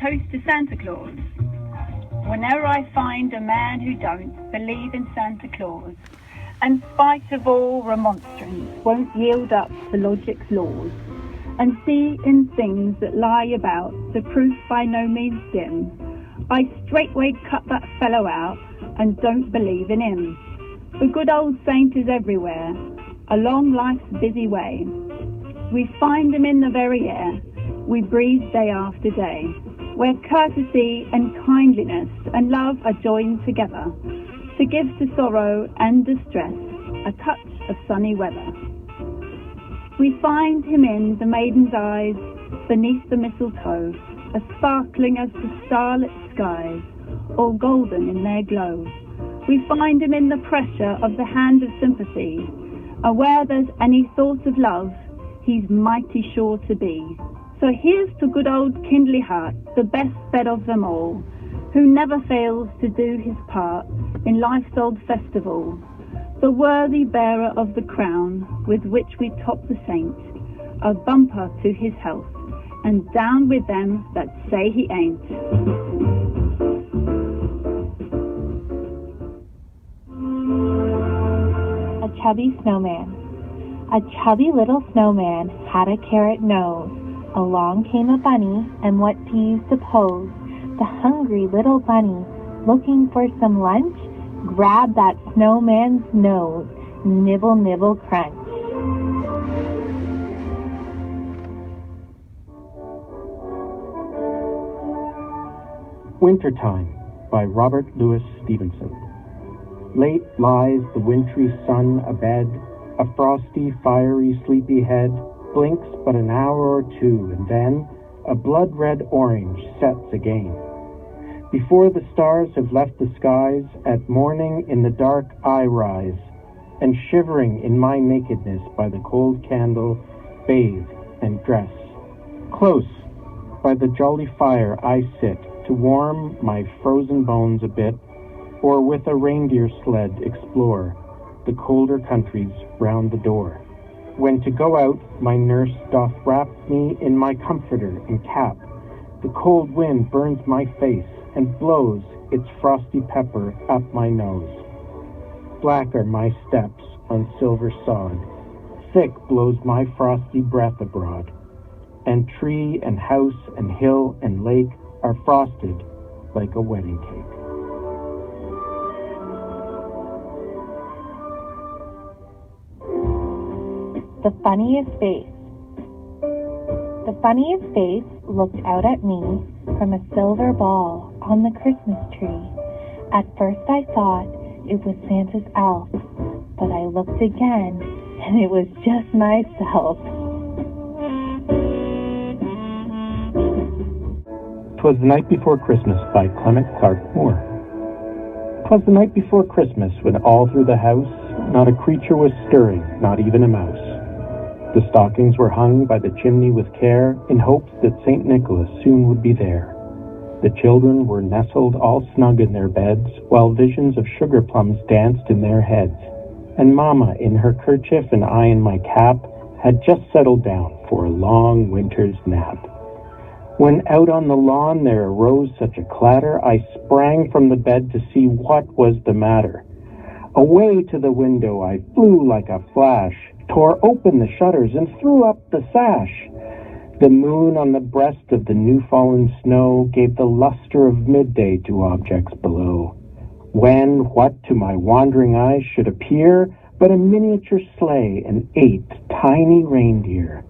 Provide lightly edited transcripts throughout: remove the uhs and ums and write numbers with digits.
toast to Santa Claus. Whenever I find a man who don't believe in Santa Claus, and spite of all remonstrance won't yield up to logic's laws, and see in things that lie about the proof by no means dim, I straightway cut that fellow out and don't believe in him. The good old saint is everywhere, along life's busy way. We find him in the very air we breathe day after day, where courtesy and kindliness and love are joined together to give to sorrow and distress a touch of sunny weather. We find him in the maiden's eyes beneath the mistletoe, as sparkling as the starlit skies, all golden in their glow. We find him in the pressure of the hand of sympathy, and where there's any thought of love, he's mighty sure to be. So here's to good old Kindly Heart, the best bed of them all, who never fails to do his part in life's old festival, the worthy bearer of the crown with which we top the saint, a bumper to his health, and down with them that say he ain't. A chubby snowman. A chubby little snowman had a carrot nose. Along came a bunny, and what do you suppose? The hungry little bunny, looking for some lunch, grabbed that snowman's nose. Nibble, nibble, crunch. Wintertime by Robert Louis Stevenson. Late lies the wintry sun abed, a frosty, fiery, sleepy head blinks but an hour or two, and then a blood-red orange sets again. Before the stars have left the skies, at morning in the dark I rise, and shivering in my nakedness by the cold candle, bathe and dress. Close by the jolly fire I sit, to warm my frozen bones a bit, or with a reindeer sled explore the colder countries round the door. When to go out, my nurse doth wrap me in my comforter and cap. The cold wind burns my face and blows its frosty pepper up my nose. Black are my steps on silver sod, thick blows my frosty breath abroad, and tree and house and hill and lake are frosted like a wedding cake. The funniest face. The funniest face looked out at me from a silver ball on the Christmas tree. At first I thought it was Santa's elf, but I looked again and it was just myself. 'Twas the Night Before Christmas by Clement Clarke Moore. 'Twas the night before Christmas, when all through the house not a creature was stirring, not even a mouse. The stockings were hung by the chimney with care, in hopes that St. Nicholas soon would be there. The children were nestled all snug in their beds, while visions of sugar plums danced in their heads. And Mamma, in her kerchief and I in my cap, had just settled down for a long winter's nap. When out on the lawn there arose such a clatter, I sprang from the bed to see what was the matter. Away to the window I flew like a flash, tore open the shutters and threw up the sash. The moon on the breast of the new-fallen snow gave the luster of midday to objects below, when what to my wandering eyes should appear but a miniature sleigh and 8 tiny reindeer.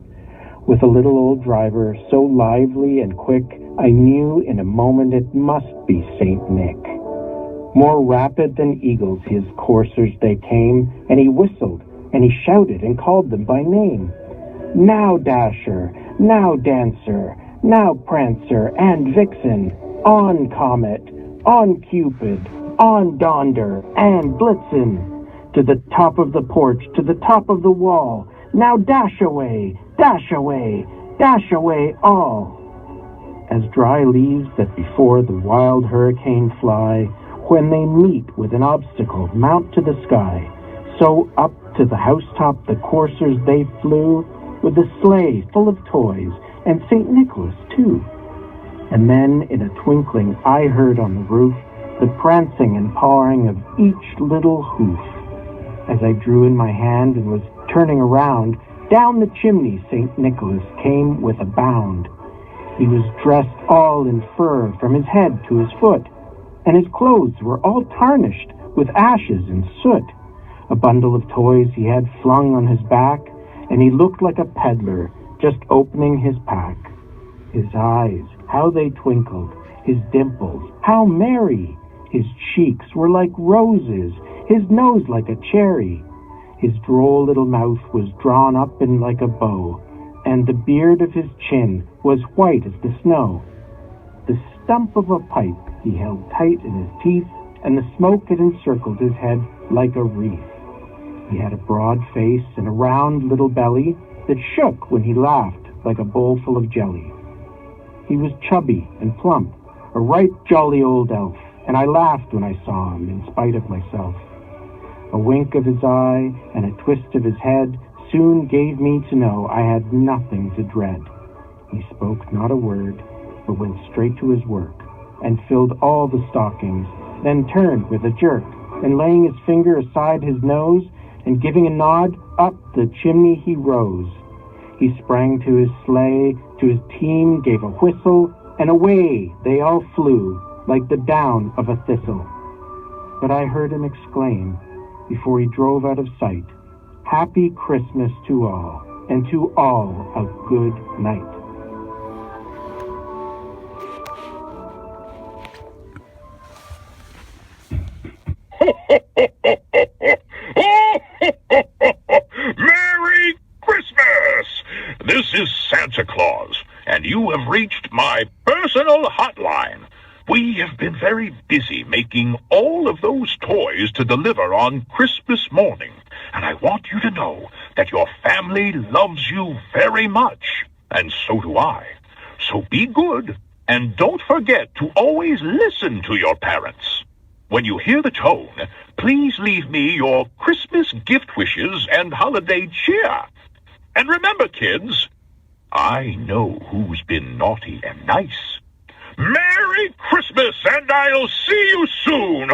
With a little old driver so lively and quick, I knew in a moment it must be Saint Nick. More rapid than eagles his coursers they came, and he whistled, and he shouted and called them by name. Now Dasher, now Dancer, now Prancer and Vixen, on Comet, on Cupid, on Donder and Blitzen, to the top of the porch, to the top of the wall, now dash away, dash away, dash away all. As dry leaves that before the wild hurricane fly, when they meet with an obstacle, mount to the sky, so up to the housetop the coursers they flew, with the sleigh full of toys, and St. Nicholas too. And then, in a twinkling, I heard on the roof the prancing and pawing of each little hoof. As I drew in my hand and was turning around, down the chimney St. Nicholas came with a bound. He was dressed all in fur from his head to his foot, and his clothes were all tarnished with ashes and soot. A bundle of toys he had flung on his back, and he looked like a peddler just opening his pack. His eyes, how they twinkled, his dimples, how merry! His cheeks were like roses, his nose like a cherry. His droll little mouth was drawn up in like a bow, and the beard of his chin was white as the snow. The stump of a pipe he held tight in his teeth, and the smoke had encircled his head like a wreath. He had a broad face and a round little belly that shook when he laughed like a bowl full of jelly. He was chubby and plump, a right jolly old elf, and I laughed when I saw him in spite of myself. A wink of his eye and a twist of his head soon gave me to know I had nothing to dread. He spoke not a word, but went straight to his work, and filled all the stockings, then turned with a jerk, and laying his finger aside his nose, and giving a nod, up the chimney he rose. He sprang to his sleigh, to his team gave a whistle, and away they all flew, like the down of a thistle. But I heard him exclaim, before he drove out of sight, "Happy Christmas to all, and to all a good night." Merry Christmas! This is Santa Claus, and you have reached my personal hotline. We have been very busy making all of those toys to deliver on Christmas morning, and I want you to know that your family loves you very much, and so do I. So be good, and don't forget to always listen to your parents. When you hear the tone, please leave me your Christmas gift wishes and holiday cheer. And remember, kids, I know who's been naughty and nice. Merry Christmas, and I'll see you soon!